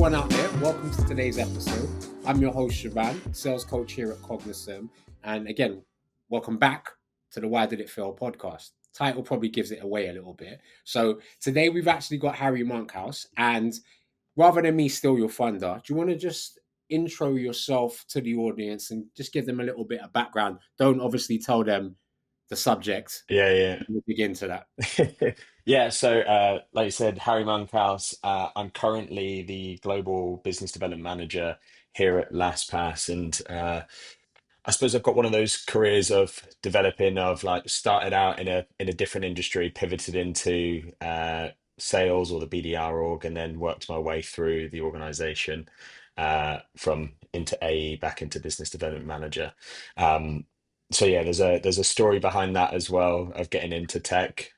everyone out there. Welcome to today's episode. I'm your host, Siobhan, sales coach here at Cognism. And again, welcome back to the Why Did It Fail podcast. Title probably gives it away a little bit. So today we've actually got Harry Monkhouse. And rather than me steal your thunder, do you want to just intro yourself to the audience and just give them a little bit of background? Don't obviously tell them the subject. Yeah, We'll begin to that. yeah. Yeah, so like you said, Harry Monkhouse, I'm currently the Global Business Development Manager here at LastPass. And I suppose I've got one of those careers of developing of like started out in a different industry, pivoted into sales or the BDR org, and then worked my way through the organization from into AE back into Business Development Manager. So yeah, there's a story behind that as well of getting into tech.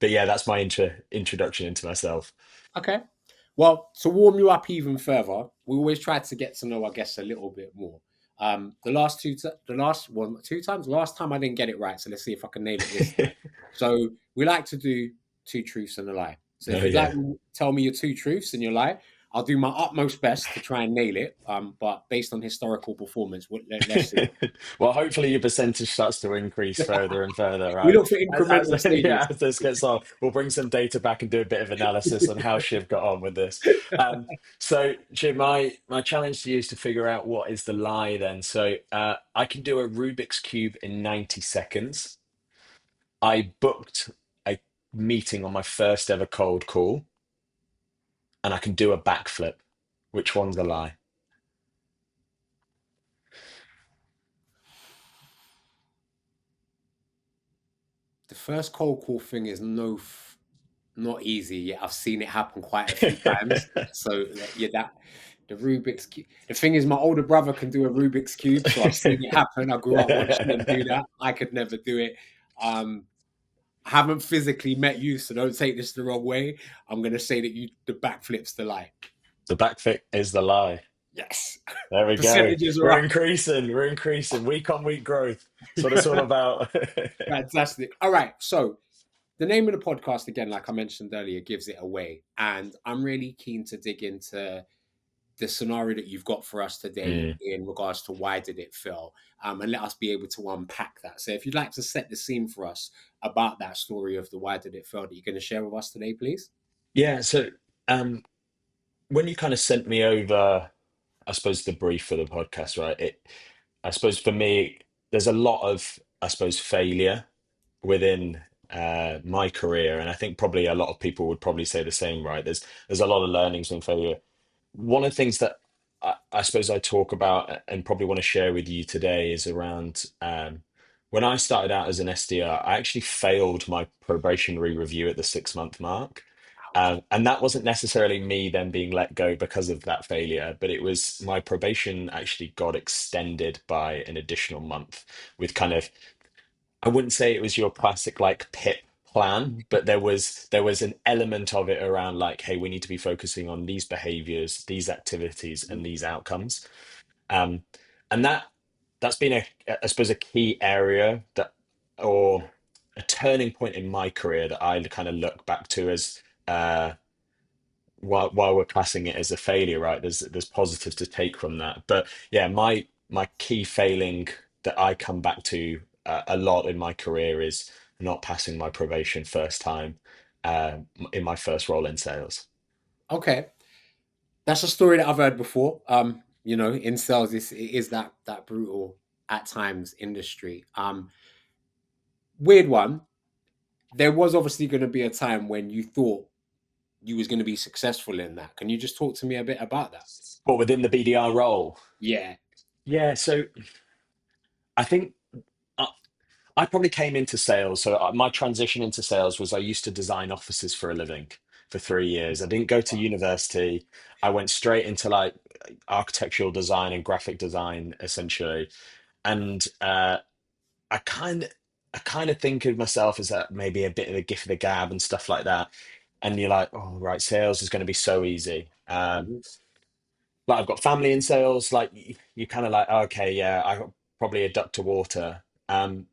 But yeah, that's my introduction into myself. Okay. Well, to warm you up even further, we always try to get to know our guests a little bit more. Last time I didn't get it right, so let's see if I can nail it this time. So we like to do two truths and a lie. So Oh if you'd like yeah. to tell me your two truths and your lie, I'll do my utmost best to try and nail it. But based on historical performance, let's see. Well, hopefully your percentage starts to increase further and further, We right? look for incremental As yeah, stages. as this gets on, we'll bring some data back and do a bit of analysis on how Shiv got on with this. So Shiv, my challenge to you is to figure out what is the lie then. So I can do a Rubik's Cube in 90 seconds. I booked a meeting on my first ever cold call, and I can do a backflip. Which one's the lie? The first cold call thing is not easy. Yet I've seen it happen quite a few times. So yeah, that the Rubik's cube. The thing is, my older brother can do a Rubik's cube, so I've seen it happen. I grew up watching him do that. I could never do it. Um, I haven't physically met you, so don't take this the wrong way. I'm gonna say that the backflip's the lie. The backflip is the lie. Yes, There we go. percentages are We're up. increasing. We're increasing week on week growth. That's what it's all about. Fantastic. All right, so the name of the podcast again, like I mentioned earlier, gives it away, and I'm really keen to dig into the scenario that you've got for us today Mm. in regards to why did it fail, and let us be able to unpack that. So if you'd like to set the scene for us about that story of the why did it fail that you're going to share with us today, please. Yeah. So um, when you kind of sent me over, I suppose the brief for the podcast, right? I suppose for me, there's a lot of, I suppose, failure within my career, and I think probably a lot of people would probably say the same, right? There's a lot of learnings from failure. One of the things that I suppose I talk about and probably want to share with you today is around when I started out as an SDR, I actually failed my probationary review at the 6 month mark. Ouch. And that wasn't necessarily me then being let go because of that failure, but it was my probation actually got extended by an additional month with kind of, I wouldn't say it was your classic like PIP plan, but there was an element of it around like, hey, we need to be focusing on these behaviors, these activities, and these outcomes. Um, and that's been I suppose a key area that or a turning point in my career that I kind of look back to as while we're classing it as a failure, right? There's positives to take from that. But yeah, my key failing that I come back to a lot in my career is not passing my probation first time uh, in my first role in sales. Okay, that's a story that I've heard before. In sales, it is that brutal at times industry. Weird one. There was obviously going to be a time when you thought you was going to be successful in that. Can you just talk to me a bit about that? But within the BDR role, Yeah. yeah. So I think. uh, I probably came into sales. So my transition into sales was I used to design offices for a living for 3 years. I didn't go to university. I went straight into like architectural design and graphic design essentially. And I kind of I kind of think of myself as that maybe a bit of a gift of the gab and stuff like that. And you're like, oh right, sales is going to be so easy. Mhm. Like I've got family in sales. Like you kind of like, "Oh, okay, yeah, I got probably a duck to water. And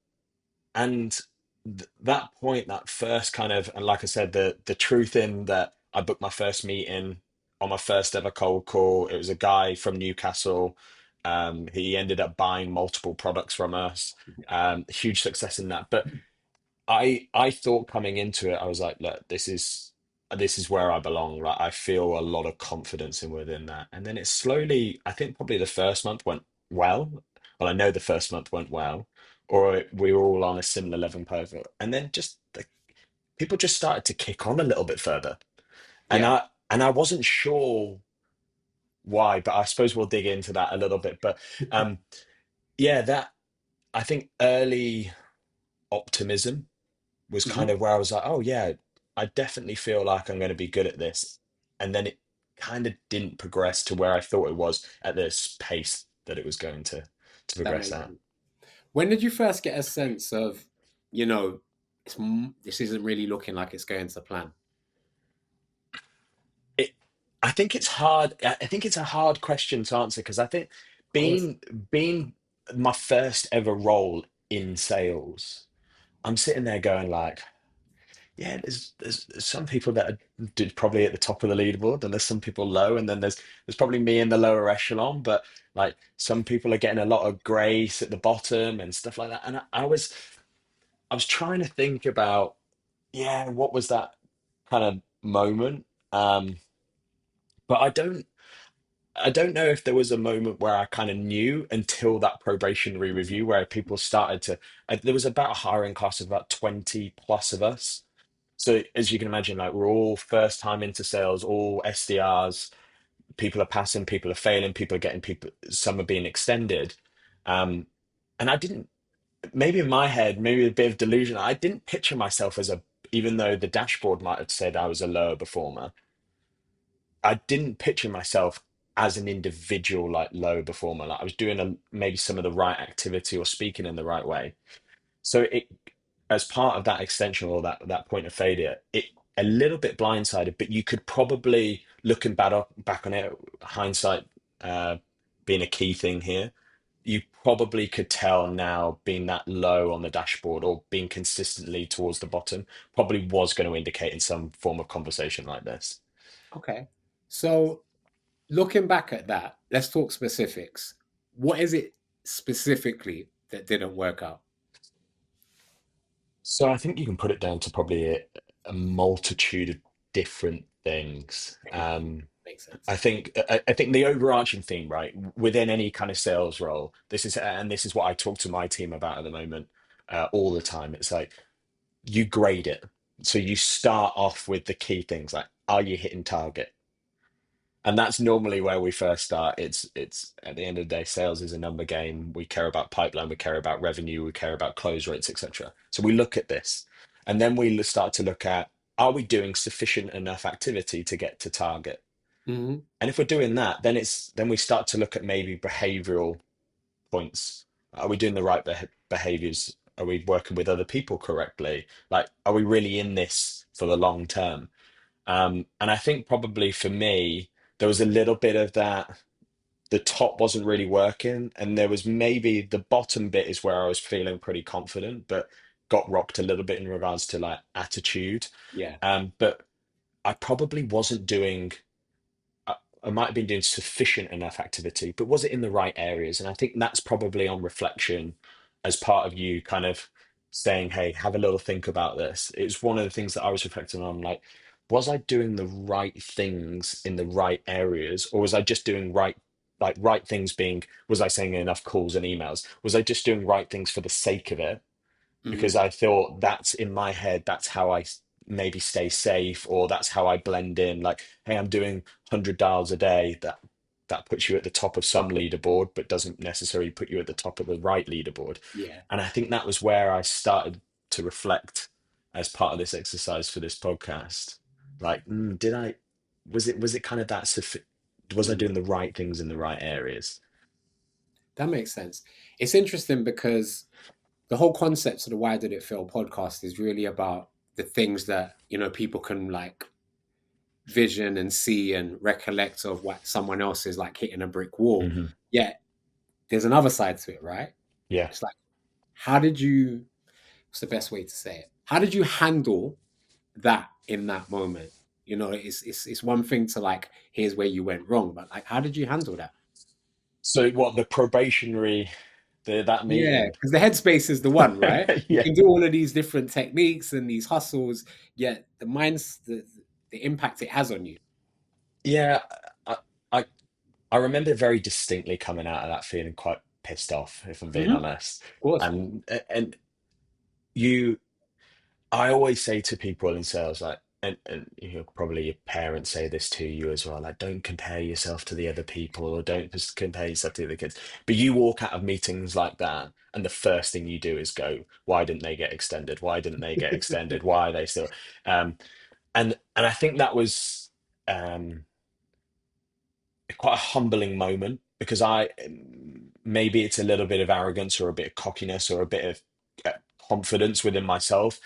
that point, that first kind of, and like I said, the truth in that I booked my first meeting. on my first ever cold call. It was a guy from Newcastle. He ended up buying multiple products from us. Huge success in that. But I thought coming into it, I was like, look, this is where I belong. Like I feel a lot of confidence in within that. And then it slowly, I think probably the first month went well. Well, I know the first month went well, or we were all on a similar level playing. And then just people just started to kick on a little bit further. And Yeah, I wasn't sure why, but I suppose we'll dig into that a little bit. But um, yeah, that I think early optimism was kind hmm of where I was like, oh yeah, I definitely feel like I'm going to be good at this. And then it kind of didn't progress to where I thought it was at this pace that it was going to that progress makes at. sense. When did you first get a sense of, you know, this isn't really looking like it's going to plan? It, I think it's hard. I think it's a hard question to answer because I think Of course. being my first ever role in sales, I'm sitting there going like, yeah, there's some people that probably at the top of the leaderboard, and there's some people low, and then there's probably me in the lower echelon, but like some people are getting a lot of grace at the bottom and stuff like that. And I was trying to think about, yeah, what was that kind of moment? But I don't know if there was a moment where I kind of knew until that probationary review where people started to. There was about a hiring class of about 20 plus of us. So as you can imagine, like we're all first time into sales, all SDRs. People are passing, people are failing, people are getting people. Some are being extended, um, and I didn't. Maybe in my head, maybe a bit of delusion. I didn't picture myself as a. Even though the dashboard might have said I was a lower performer, I didn't picture myself as an individual like low performer. Like I was doing maybe some of the right activity or speaking in the right way. So it, as part of that extension or that point of failure, it a little bit blindsided, but you could probably looking back on it, hindsight being a key thing here. You probably could tell now being that low on the dashboard or being consistently towards the bottom probably was going to indicate in some form of conversation like this. Okay. So looking back at that, let's talk specifics. What is it specifically that didn't work out? So I think you can put it down to probably a multitude of different things. Makes sense. I think the overarching theme, right, within any kind of sales role, this is what I talk to my team about at the moment, all the time. It's like you grade it. So you start off with the key things like, are you hitting target? And that's normally where we first start. It's at the end of the day, sales is a number game. We care about pipeline, we care about revenue, we care about close rates, etc. So we look at this, and then we start to look at, are we doing sufficient enough activity to get to target? hmm And if we're doing that, then we start to look at maybe behavioral points. Are we doing the right behaviors? Are we working with other people correctly? Like, are we really in this for the long term? And I think probably for me, there was a little bit of that. The top wasn't really working, and there was maybe the bottom bit is where I was feeling pretty confident, but got rocked a little bit in regards to like attitude. Yeah. But I probably wasn't doing. I might have been doing sufficient enough activity, but was it in the right areas? And I think that's probably on reflection as part of you kind of saying, hey, have a little think about this. It was one of the things that I was reflecting on, like, was I doing the right things in the right areas, or was I just doing right things being, was I saying enough calls and emails? Was I just doing right things for the sake of it? Because hmm I thought that's in my head, that's how maybe stay safe, or that's how I blend in. Like, hey, I'm doing 100 dials a day. That puts you at the top of some leaderboard, but doesn't necessarily put you at the top of the right leaderboard. Yeah. And I think that was where I started to reflect as part of this exercise for this podcast. Like, did I, was it kind of was I Mm. doing the right things in the right areas? That makes sense. It's interesting because the whole concept of the Why Did It Fail podcast is really about the things that, people can like vision and see and recollect of what someone else is like hitting a brick wall. Hmm. Yet there's another side to it, right? Yeah. It's like, how did what's the best way to say it? How did you handle that in that moment? You know, it's one thing to like, here's where you went wrong, but like, how did you handle that? So what the probationary, that Yeah, meeting? because the headspace is the one, right? You Yeah. can do all of these different techniques and these hustles, yet the mind's the impact it has on you. Yeah. I, I I remember very distinctly coming out of that feeling quite pissed off, if I'm being Of honest. course. And you, I always say to people in sales, like, and you know, probably your parents say this to you as well, like, don't compare yourself to the other people or don't just compare yourself to the other kids. But you walk out of meetings like that, and the first thing you do is go, why didn't they get extended? Why didn't they get extended? Why are they still? Um, and I think that was quite a humbling moment because I maybe it's a little bit of arrogance or a bit of cockiness or a bit of confidence within myself.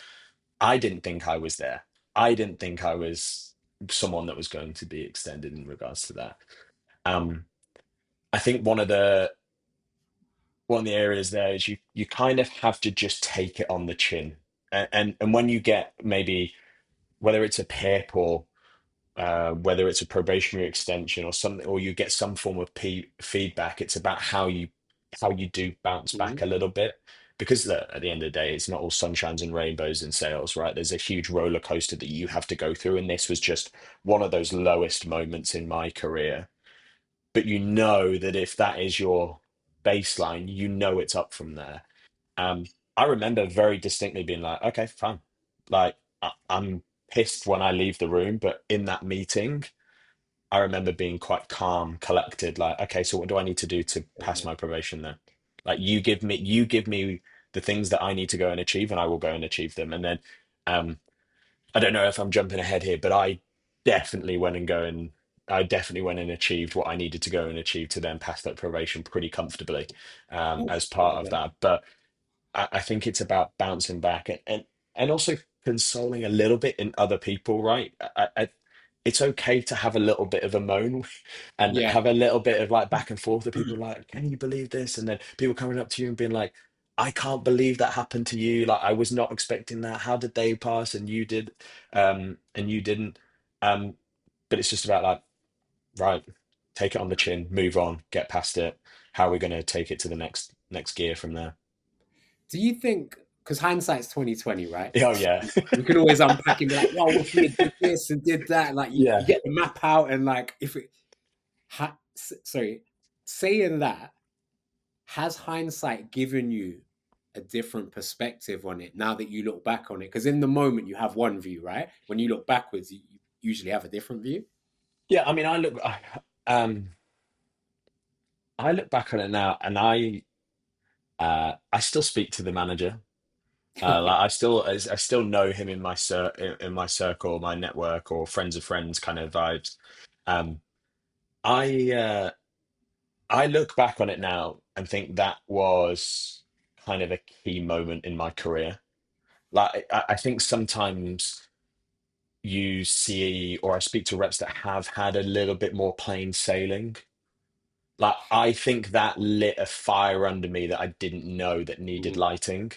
I didn't think I was there. I didn't think I was someone that was going to be extended in regards to that. Um, I think one of the areas there is you kind of have to just take it on the chin, and when you get maybe whether it's a PIP or whether it's a probationary extension or something, or you get some form of feedback, it's about how you do bounce back Mhm. a little bit. Because at the end of the day, it's not all sunshines and rainbows in sales, right? There's a huge roller coaster that you have to go through, and this was just one of those lowest moments in my career. But you know that if that is your baseline, you know it's up from there. Um, I remember very distinctly being like, okay, fine. Like I'm pissed when I leave the room, but in that meeting, I remember being quite calm, collected, like, okay, so what do I need to do to pass my probation then? Like you give me the things that I need to go and achieve, and I will go and achieve them. And then um I don't know if I'm jumping ahead here, but definitely went and go and I definitely went and achieved what I needed to go and achieve to then pass that probation pretty comfortably as Yes. part of Yeah. that. But I think it's about bouncing back and also consoling a little bit in other people, right? It's okay to have a little bit of a moan and Yeah. have a little bit of like back and forth with people like, can you believe this? And then people coming up to you and being like, I can't believe that happened to you. Like I was not expecting that. How did they pass and you did and you didn't? Um, but it's just about like, right, take it on the chin, move on, get past it. How are we going to take it to the next gear from there? Do you think, because hindsight's 2020, right? Oh yeah. We can always unpack and be like, "Wow, if we had did this and did that," like you Yeah. get the map out and like if it, sorry, saying that, has hindsight given you a different perspective on it now that you look back on it? Because in the moment you have one view, right? When you look backwards, you usually have a different view. Yeah, I mean um I look back on it now and I still speak to the manager. Like I still know him in my in my circle, my network, or friends of friends kind of vibes. Um, I I look back on it now and think that was kind of a key moment in my career. Like I think sometimes you see, or I speak to reps that have had a little bit more plain sailing. Like I think that lit a fire under me that I didn't know that needed Mhm. lighting.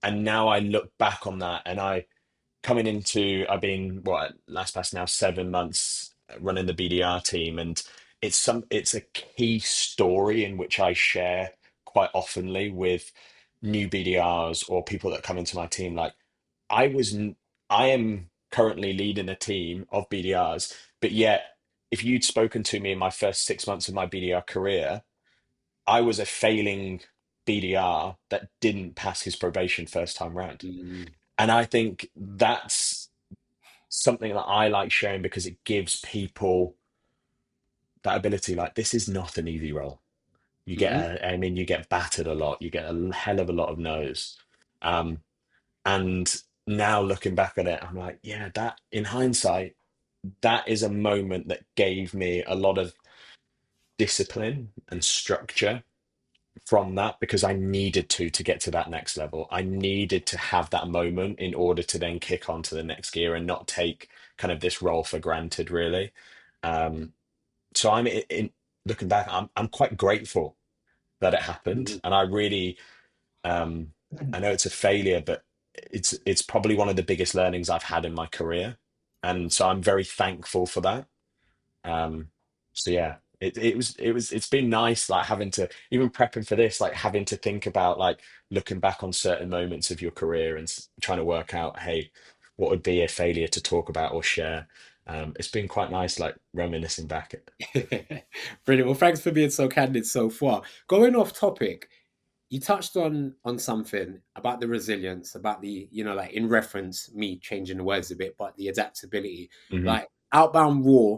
And now I look back on that and I've been what at LastPass now 7 months running the BDR team, and it's a key story in which I share quite oftenly with new BDRs or people that come into my team. Like I was n- I am currently leading a team of BDRs, but yet if you'd spoken to me in my first 6 months of my BDR career, I was a failing BDR that didn't pass his probation first time round. Mhm. And I think that's something that I like sharing because it gives people that ability. Like, this is not an easy role. Mhm. I mean, you get battered a lot. You get a hell of a lot of no's. Um, and now looking back at it, I'm like, yeah, that in hindsight, that is a moment that gave me a lot of discipline and structure from that because I needed to get to that next level. I needed to have that moment in order to then kick on to the next gear and not take kind of this role for granted, really. Um, so looking back, I'm quite grateful that it happened, Mhm. and I really I know it's a failure, but it's probably one of the biggest learnings I've had in my career. And so I'm very thankful for that. Um, so yeah, it's been nice, like having to, even prepping for this, like having to think about like looking back on certain moments of your career and trying to work out, hey, what would be a failure to talk about or share. It's been quite nice, like reminiscing back. Brilliant. Well, thanks for being so candid so far. Going off topic, you touched on something about the resilience, about the, like in reference, me changing the words a bit, but the adaptability. Hmm. Like outbound raw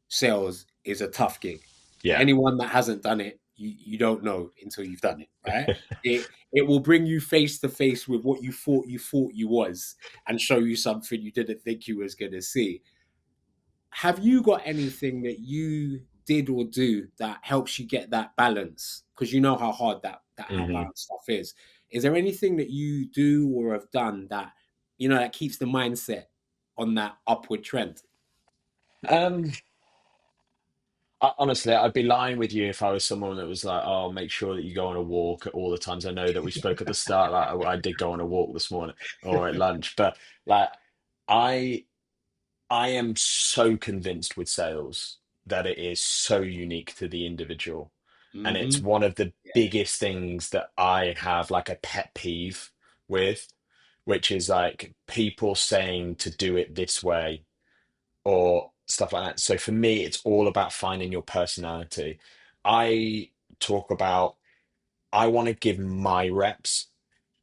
sales is a tough gig. For Yeah. anyone that hasn't done it, you don't know until you've done it, right? It will bring you face to face with what you thought you was, and show you something you didn't think you was gonna see. Have you got anything that you did or do that helps you get that balance? Because you know how hard that Hmm. outbound stuff is. Is there anything that you do or have done that that keeps the mindset on that upward trend? Um, Honestly, I'd be lying with you if I was someone that was like, "Oh, make sure that you go on a walk at all the times." I know that we spoke at the start, like I did go on a walk this morning or at lunch, but like I I am so convinced with sales that it is so unique to the individual. And it's Hmm. one of the Yeah. biggest things that I have like a pet peeve with, which is like people saying to do it this way or stuff like that. So for me, it's all about finding your personality. I talk about, I want to give my reps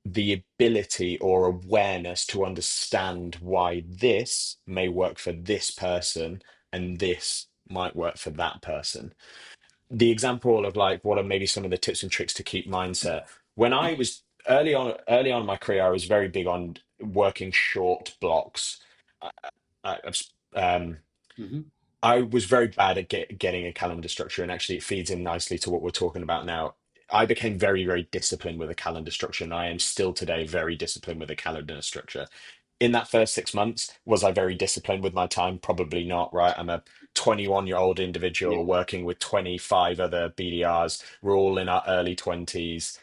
the ability or awareness to understand why this may work for this person and this might work for that person. The example of like what are maybe some of the tips and tricks to keep mindset. When I was early on in my career, I was very big on working short blocks. I, I've Hmm. I was very bad at getting a calendar structure, and actually, it feeds in nicely to what we're talking about now. I became very, very disciplined with a calendar structure, and I am still today very disciplined with a calendar structure. In that first 6 months, was I very disciplined with my time? Probably not, right? I'm a 21-year-old Yeah. individual working with 25 other BDRs. We're all in our early 20s.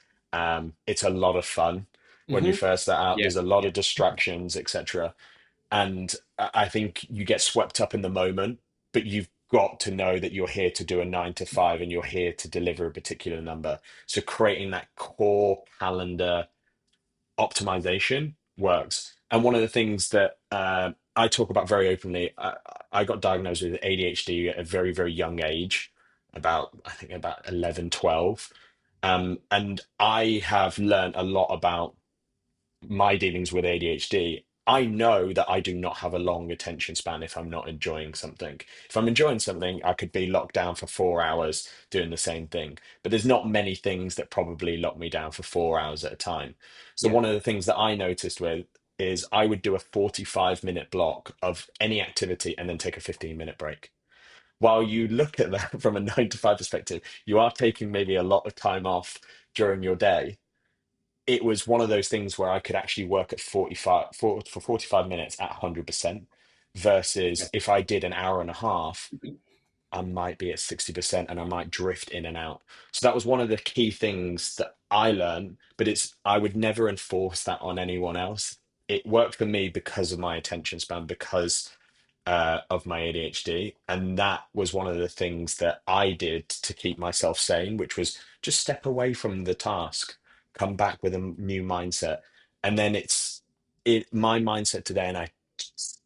It's a lot of fun when you Hmm. first start out. Yeah. There's a lot Yeah. of distractions, etc. And I think you get swept up in the moment, but you've got to know that you're here to do a 9 to 5 and you're here to deliver a particular number. So creating that core calendar optimization works. And one of the things that I talk about very openly, I got diagnosed with ADHD at a very, very young age, I think about 11, 12. And I have learned a lot about my dealings with ADHD. I know that I do not have a long attention span if I'm not enjoying something. If I'm enjoying something, I could be locked down for 4 hours doing the same thing. But there's not many things that probably lock me down for 4 hours at a time. So Yeah. one of the things that I noticed with is I would do a 45-minute block of any activity and then take a 15-minute break. While you look at that from a 9 to 5 perspective, you are taking maybe a lot of time off during your day. It was one of those things where I could actually work at 45 minutes at 100% Yeah. versus if I did an hour and a half, I might be at 60% and I might drift in and out. So that was one of the key things that I learned, but I would never enforce that on anyone else. It worked for me because of my attention span, because of my ADHD. And that was one of the things that I did to keep myself sane, which was just step away from the task, come back with a new mindset. And then my mindset today, and I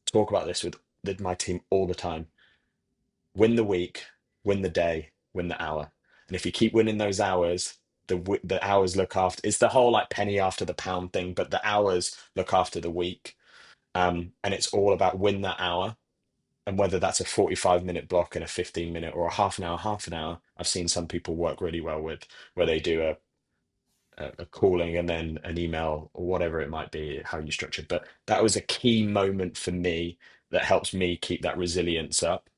talk about this with my team all the time: win the week, win the day, win the hour. And if you keep winning those hours, the hours look after. It's the whole like penny after the pound thing, but the hours look after the week. And it's all about win that hour, and whether that's a 45-minute block and a 15-minute or a half an hour, I've seen some people work really well with, where they do a calling and then an email or whatever it might be, how you structure it. But that was a key moment for me that helps me keep that resilience up,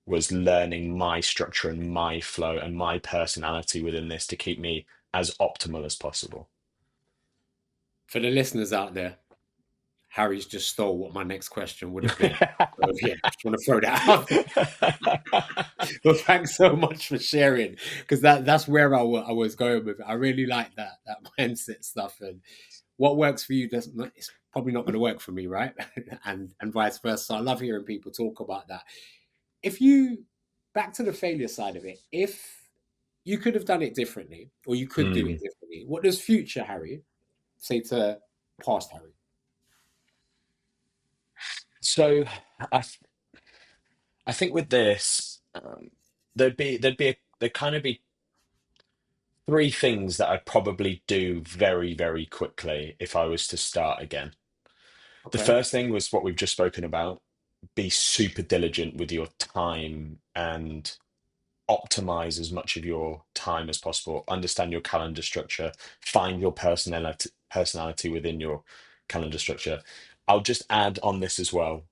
was learning my structure and my flow and my personality within this to keep me as optimal as possible. For the listeners out there, Harry's just stole what my next question would have been. So yeah, just want to throw that out. Well, thanks so much for sharing, because that's where I was going with it. I really like that mindset stuff, and what works for you doesn't. It's probably not going to work for me, right? And vice versa. So I love hearing people talk about that. If you back to the failure side of it, if you could have done it differently, or you could do it Mm. differently, what does future Harry say to past Harry? So I I think with this, there'd kind of be three things that I'd probably do very, very quickly if I was to start again. The Okay. first thing was what we've just spoken about. Be super diligent with your time and optimize as much of your time as possible. Understand your calendar structure. Find your personality within your calendar structure. I'll just add on this as well.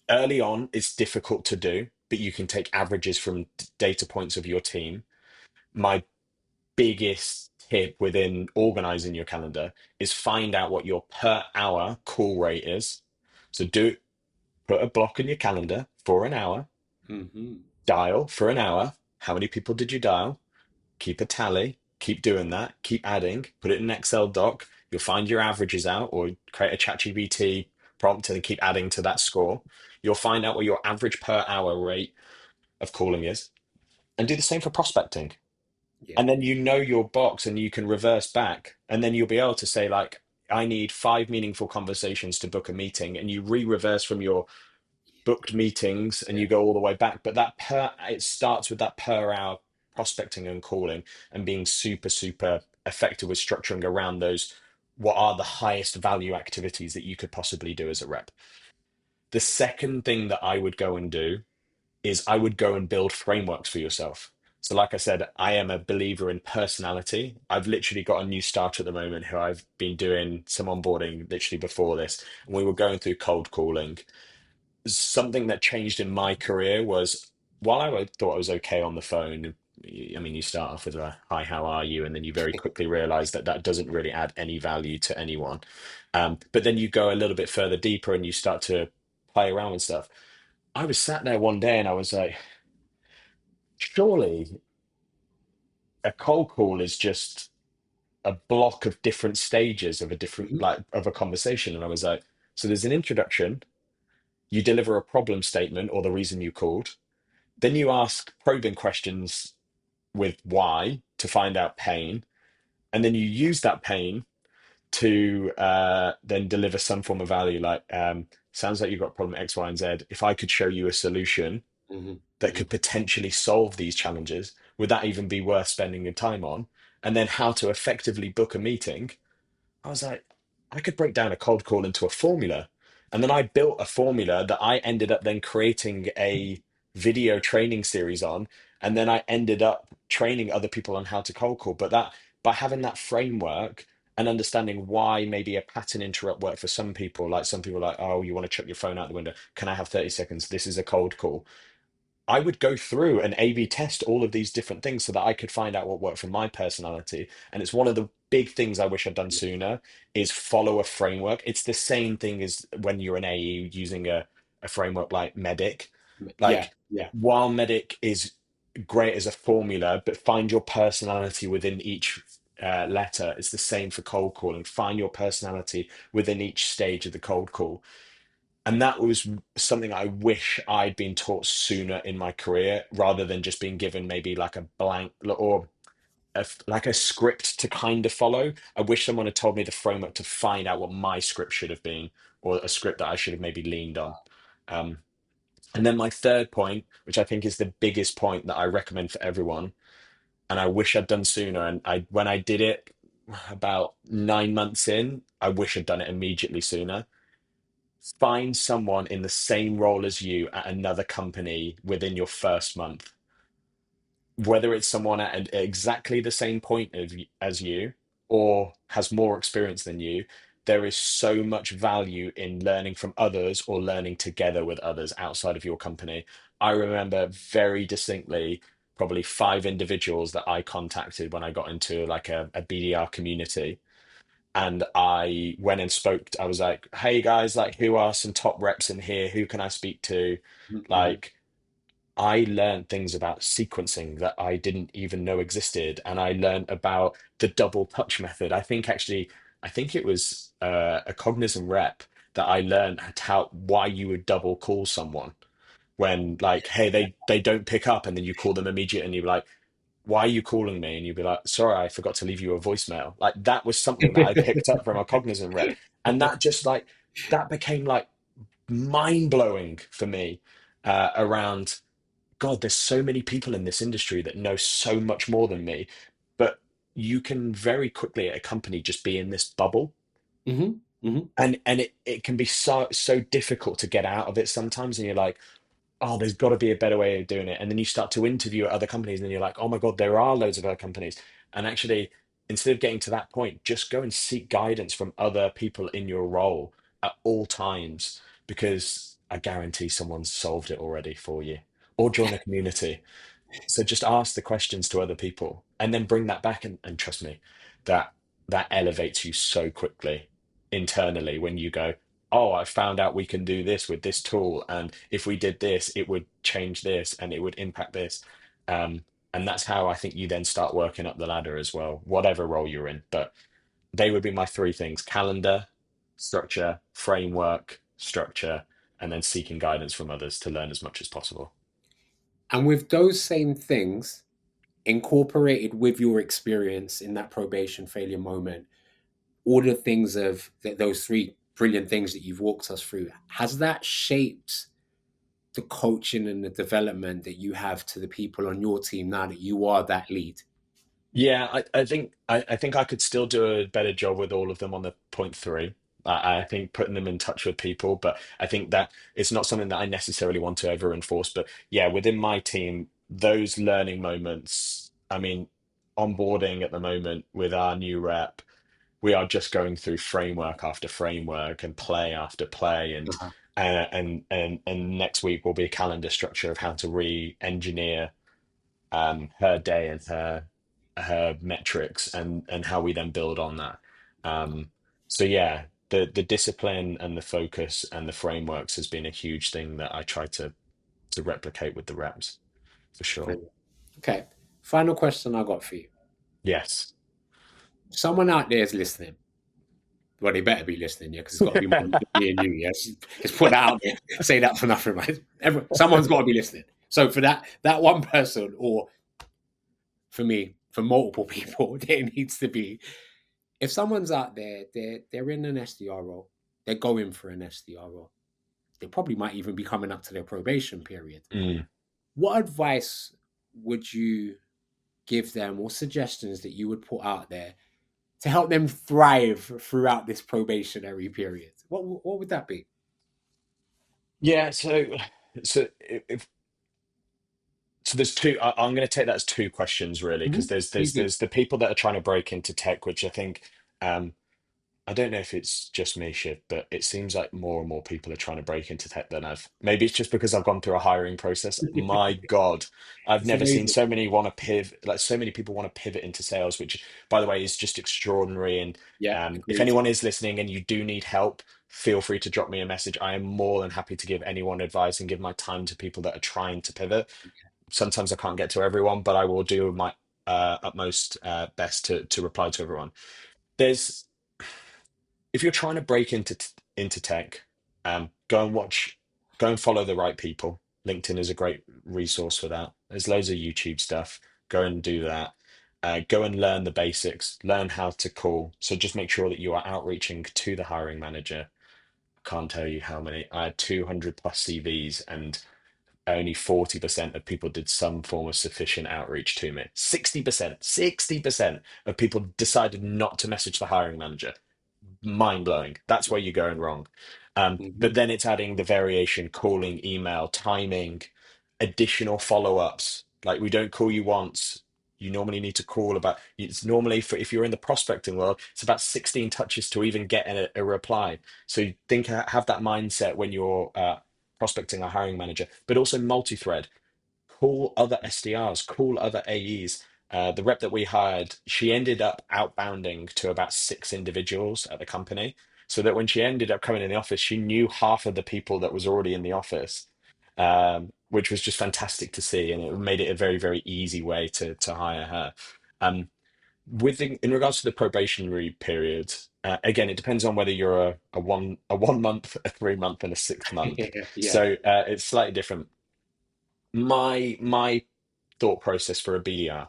Early on, it's difficult to do, but you can take averages from data points of your team. My biggest tip within organizing your calendar is find out what your per hour call rate is. So put a block in your calendar for an hour, Mm-hmm. dial for an hour. How many people did you dial? Keep a tally, keep doing that, keep adding, put it in an Excel doc. You'll find your averages out or create a ChatGPT prompt and keep adding to that score. You'll find out what your average per hour rate of calling is and do the same for prospecting. Yeah. And then you know your box and you can reverse back. And then you'll be able to say, like, I need 5 meaningful conversations to book a meeting. And you reverse from your booked meetings and Yeah. you go all the way back. But it starts with that per hour prospecting and calling and being super, super effective with structuring around those, what are the highest value activities that you could possibly do as a rep. The second thing that I would go and do is I would go and build frameworks for yourself. So, like I said, I am a believer in personality. I've literally got a new starter at the moment who I've been doing some onboarding literally before this, and we were going through cold calling. Something that changed in my career was while thought I was okay on the phone. I mean, you start off with a hi, how are you? And then you very quickly realize that that doesn't really add any value to anyone. But then you go a little bit further deeper and you start to play around with stuff. I was sat there one day and I was like, surely a cold call is just a block of different stages of a different Mm-hmm. like of a conversation. And I was like, so there's an introduction, you deliver a problem statement or the reason you called, then you ask probing questions with why to find out pain, and then you use that pain to then deliver some form of value like sounds like you've got problem X, Y, and Z. If I could show you a solution Mm-hmm. that Mm-hmm. could potentially solve these challenges, would that even be worth spending your time on? And then how to effectively book a meeting. I was like, I could break down a cold call into a formula. And then I built a formula that I ended up then creating a video training series on. And then I ended up training other people on how to cold call. But that by having that framework and understanding why maybe a pattern interrupt work for some people, like some people are like, oh, you want to chuck your phone out the window. Can I have 30 seconds? This is a cold call. I would go through and A/B test all of these different things so that I could find out what worked for my personality. And it's one of the big things I wish I'd done sooner is follow a framework. It's the same thing as when you're an AE using a framework like Medic. Yeah. Like Yeah. while Medic is great as a formula, but find your personality within each letter. It's the same for cold calling. Find your personality within each stage of the cold call. And that was something I wish I'd been taught sooner in my career rather than just being given maybe like a blank or like a script to kind of follow. I wish someone had told me the framework to find out what my script should have been or a script that I should have maybe leaned on. Um, and then my third point, which I think is the biggest point that I recommend for everyone, and I wish I'd done sooner. And when I did it about 9 months in, I wish I'd done it immediately sooner. Find someone in the same role as you at another company within your first month, whether it's someone at exactly the same point as you or has more experience than you. There is so much value in learning from others or learning together with others outside of your company. I remember very distinctly probably 5 individuals that I contacted when I got into like a BDR community, and I went and spoke. I was like, "Hey guys, like, who are some top reps in here? Who can I speak to?" Mm-hmm. Like, I learned things about sequencing that I didn't even know existed, and I learned about the double touch method. I think actually I think it was a Cognism rep that I learned how why you would double call someone when like, hey, they don't pick up, and then you call them immediately, and you're like, why are you calling me? And you'd be like, sorry, I forgot to leave you a voicemail. Like that was something that I picked up from a Cognizant rep. And that just like, that became like mind blowing for me around, God, there's so many people in this industry that know so much more than me. But you can very quickly at a company just be in this bubble. Hmm. Hmm. And it can be so difficult to get out of it sometimes. And you're like, oh, there's got to be a better way of doing it. And then you start to interview at other companies, and then you're like, oh my God, there are loads of other companies. And actually, instead of getting to that point, just go and seek guidance from other people in your role at all times, because I guarantee someone's solved it already for you. Or join a community. So just ask the questions to other people and then bring that back, and trust me, that that elevates you so quickly internally when you go, oh, I found out we can do this with this tool, and if we did this, it would change this and it would impact this. Um, and that's how I think you then start working up the ladder as well, whatever role you're in. But they would be my three things: calendar, structure, framework, structure, and then seeking guidance from others to learn as much as possible. And with those same things incorporated with your experience in that probation failure moment, all the things of those three brilliant things that you've walked us through, has that shaped the coaching and the development that you have to the people on your team now that you are that lead? Yeah, I think I could still do a better job with all of them on the point three. I think putting them in touch with people, but I think that it's not something that I necessarily want to ever enforce. But yeah, within my team, those learning moments, I mean, onboarding at the moment with our new rep, we are just going through framework after framework and play after play, Uh-huh. and next week will be a calendar structure of how to re-engineer her day and her metrics, and how we then build on that. So yeah, the discipline and the focus and the frameworks has been a huge thing that I try to replicate with the reps for sure. Brilliant. Okay. Final question I got for you. Yes. Someone out there is listening. Well, they better be listening, yeah, because it's got to be more than me and you. Yes, just put that out there. Say that for nothing, right? Someone's got to be listening. So for that one person, or for me, for multiple people, there needs to be. If someone's out there, they're in an SDR role, they're going for an SDR role. They probably might even be coming up to their probation period. Mm. What advice would you give them, or suggestions that you would put out there to help them thrive throughout this probationary period? What would that be? Yeah, so if so there's two. I'm going to take that as two questions really, because Mhm. there's Please there's do. there's the people that are trying to break into tech, which I think um, I don't know if it's just me, Shiv, but it seems like more and more people are trying to break into tech than I've. Maybe it's just because I've gone through a hiring process. My God, I've It's never seen amazing. so many want to pivot, like so many people want to pivot into sales, which, by the way, is just extraordinary. And Yeah, if agreed. anyone is listening and you do need help, feel free to drop me a message. I am more than happy to give anyone advice and give my time to people that are trying to pivot. Sometimes I can't get to everyone, but I will do my utmost best to reply to everyone. There's If you're trying to break into tech, go and follow the right people. LinkedIn is a great resource for that. There's loads of YouTube stuff. Go and do that. Go and learn the basics. Learn how to call. So just make sure that you are outreaching to the hiring manager. I can't tell you how many. I had 200 plus CVs, and only 40% of people did some form of sufficient outreach to me. 60% of people decided not to message the hiring manager. Mind blowing. That's where you're going wrong. But Mhm. then it's adding the variation, calling, email, timing, additional follow-ups. Like, we don't call you once. You normally need to call about, it's normally for, if you're in the prospecting world, it's about 16 touches to even get a reply. So you think, have that mindset when you're prospecting a hiring manager, but also multi-thread. Call other SDRs, call other AEs. The rep that we hired, she ended up outbounding to about six individuals at the company, so that when she ended up coming in the office, she knew half of the people that was already in the office, which was just fantastic to see, and it made it a very, very easy way to hire her. Um, in regards to the probationary period, again, it depends on whether you're a 1 month, a 3 month, and a 6 month. Yeah. So it's slightly different. My thought process for a BDR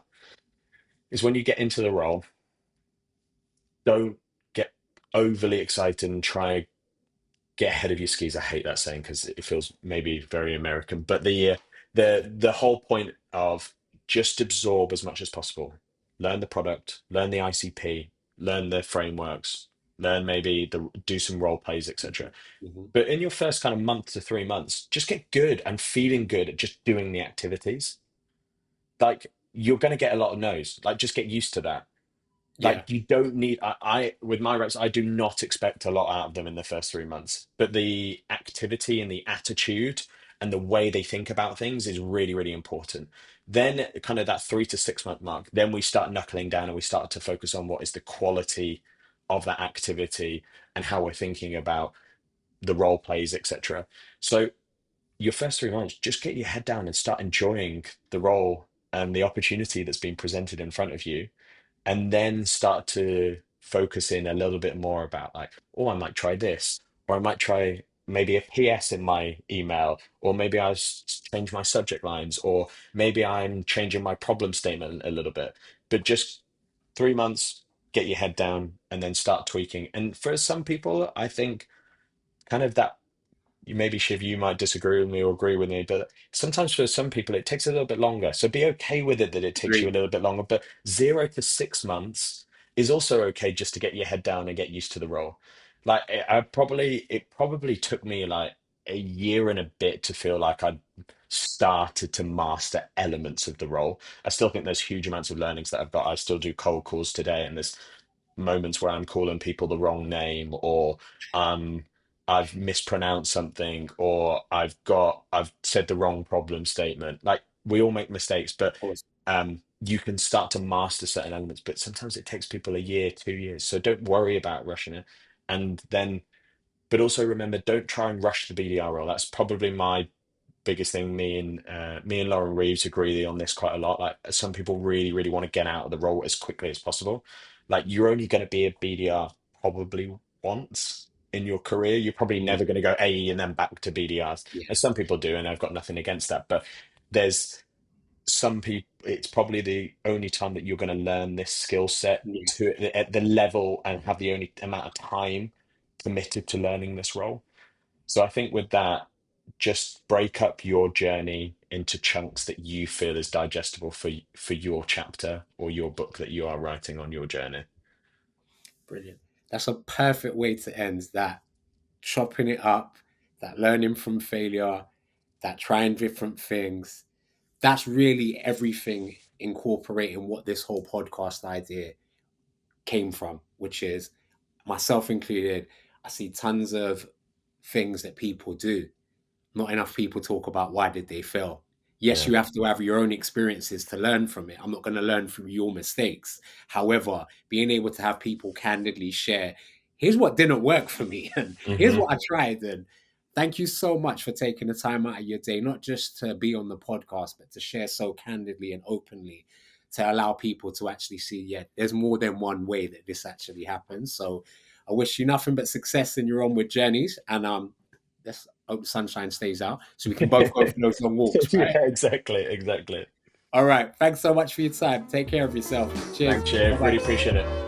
is when you get into the role, don't get overly excited and try get ahead of your skis. I hate that saying because it feels maybe very American, but the whole point of just absorb as much as possible, learn the product, learn the ICP, learn the frameworks, learn maybe the do some role plays, Hmm. etc. Hmm. But in your first kind of month to 3 months, just get good and feeling good at just doing the activities. Like you're going to get a lot of no's. Like just get used to that. Yeah. Like you don't need I with my reps, I do not expect a lot out of them in the first 3 months, but the activity and the attitude and the way they think about things is really, really important. Then kind of that 3 to 6 month mark, then we start knuckling down and we start to focus on what is the quality of that activity and how we're thinking about the role plays, etc. So your first 3 months, just get your head down and start enjoying the role and the opportunity that's been presented in front of you, and then start to focus in a little bit more about like, oh, I might try this, or I might try maybe a PS in my email, or maybe change my subject lines, or maybe I'm changing my problem statement a little bit. But just 3 months, get your head down, and then start tweaking. And for some people, I think kind of that maybe Shiv, you might disagree with me or agree with me, but sometimes for some people it takes a little bit longer. So be okay with it that it takes you a Agreed. little bit longer, but 0 to 6 months is also okay just to get your head down and get used to the role. Like it probably took me like a year and a bit to feel like I'd started to master elements of the role. I still think there's huge amounts of learnings that I've got. I still do cold calls today, and there's moments where I'm calling people the wrong name, or um I've mispronounced something, or I've said the wrong problem statement. Like we all make mistakes, but Of course. you can start to master certain elements, but sometimes it takes people a year, 2 years. So don't worry about rushing it. And then, but also remember, don't try and rush the BDR role. That's probably my biggest thing. Me and Lauren Reeves agree on this quite a lot. Like some people really, really want to get out of the role as quickly as possible. Like you're only going to be a BDR probably once in your career. You're probably Mm. never going to go AE and then back to BDRs. Yeah. And some people do, and I've got nothing against that. But there's some people, it's probably the only time that you're going to learn this skill set Yeah. to at the level and have the only amount of time committed to learning this role. So I think with that, just break up your journey into chunks that you feel is digestible for your chapter or your book that you are writing on your journey. Brilliant. That's a perfect way to end that. Chopping it up, that learning from failure, that trying different things. That's really everything incorporating what this whole podcast idea came from, which is myself included. I see tons of things that people do. Not enough people talk about why did they fail. Yes, Yeah. you have to have your own experiences to learn from it. I'm not going to learn from your mistakes. However, being able to have people candidly share, here's what didn't work for me, and here's Hmm. what I tried. And thank you so much for taking the time out of your day, not just to be on the podcast, but to share so candidly and openly to allow people to actually see, yeah, there's more than one way that this actually happens. So I wish you nothing but success in your onward journeys. And let's hope the sunshine stays out so we can both go for those long walks, right? Yeah, exactly, exactly. All right. Thanks so much for your time. Take care of yourself. Cheers. Thanks, Bye Shiv. bye. Really appreciate it.